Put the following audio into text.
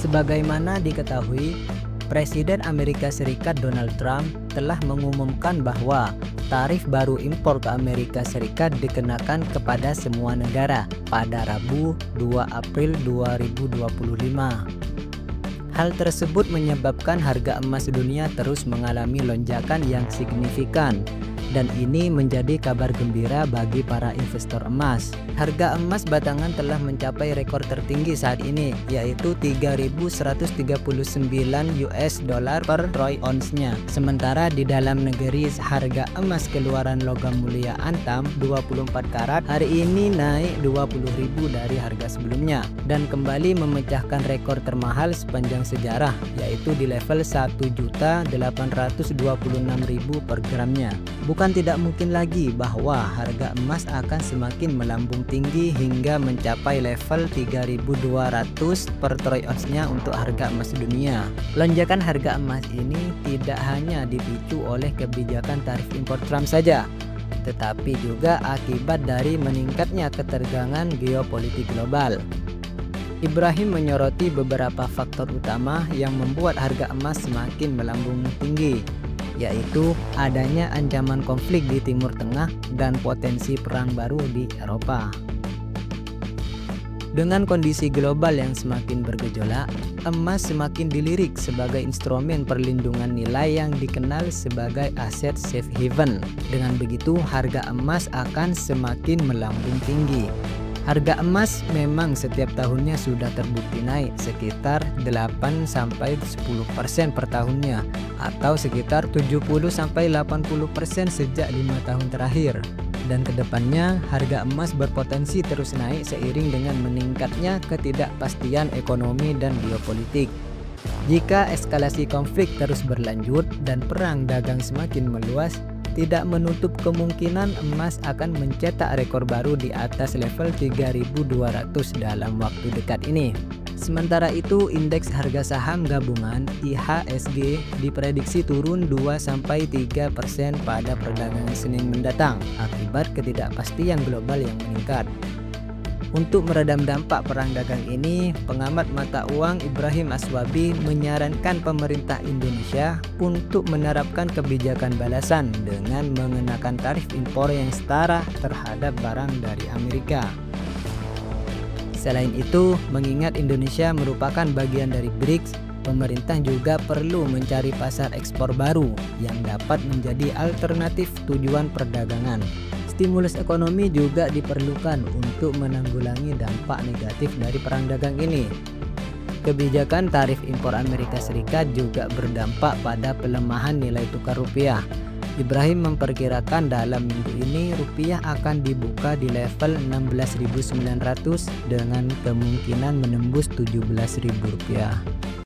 Sebagaimana diketahui, Presiden Amerika Serikat Donald Trump telah mengumumkan bahwa tarif baru impor ke Amerika Serikat dikenakan kepada semua negara pada Rabu 2 April 2025. Hal tersebut menyebabkan harga emas dunia terus mengalami lonjakan yang signifikan, dan ini menjadi kabar gembira bagi para investor emas. Harga emas batangan telah mencapai rekor tertinggi saat ini, yaitu 3.139 US dollar per troy ounce-nya. Sementara di dalam negeri harga emas keluaran logam mulia antam 24 karat hari ini naik 20.000 dari harga sebelumnya dan kembali memecahkan rekor termahal sepanjang sejarah, yaitu di level 1.826.000 per gramnya. Bukan tidak mungkin lagi bahwa harga emas akan semakin melambung tinggi hingga mencapai level 3.200 per troy ounce-nya untuk harga emas dunia. Lonjakan harga emas ini tidak hanya dipicu oleh kebijakan tarif impor Trump saja, tetapi juga akibat dari meningkatnya ketegangan geopolitik global. Ibrahim menyoroti beberapa faktor utama yang membuat harga emas semakin melambung tinggi, yaitu adanya ancaman konflik di Timur Tengah dan potensi perang baru di Eropa. Dengan kondisi global yang semakin bergejolak, emas semakin dilirik sebagai instrumen perlindungan nilai yang dikenal sebagai aset safe haven. Dengan begitu, harga emas akan semakin melambung tinggi. Harga emas memang setiap tahunnya sudah terbukti naik sekitar 8-10% per tahunnya, atau sekitar 70-80% sejak 5 tahun terakhir. Dan kedepannya harga emas berpotensi terus naik seiring dengan meningkatnya ketidakpastian ekonomi dan geopolitik. Jika eskalasi konflik terus berlanjut dan perang dagang semakin meluas, tidak menutup kemungkinan emas akan mencetak rekor baru di atas level 3.200 dalam waktu dekat ini. Sementara itu, indeks harga saham gabungan IHSG diprediksi turun 2-3% pada perdagangan Senin mendatang akibat ketidakpastian global yang meningkat. Untuk meredam dampak perang dagang ini, pengamat mata uang Ibrahim Aswabi menyarankan pemerintah Indonesia untuk menerapkan kebijakan balasan dengan mengenakan tarif impor yang setara terhadap barang dari Amerika. Selain itu, mengingat Indonesia merupakan bagian dari BRICS, pemerintah juga perlu mencari pasar ekspor baru yang dapat menjadi alternatif tujuan perdagangan. Stimulus ekonomi juga diperlukan untuk menanggulangi dampak negatif dari perang dagang ini. Kebijakan tarif impor Amerika Serikat juga berdampak pada pelemahan nilai tukar rupiah. Ibrahim memperkirakan dalam minggu ini rupiah akan dibuka di level 16.900 dengan kemungkinan menembus 17.000 rupiah.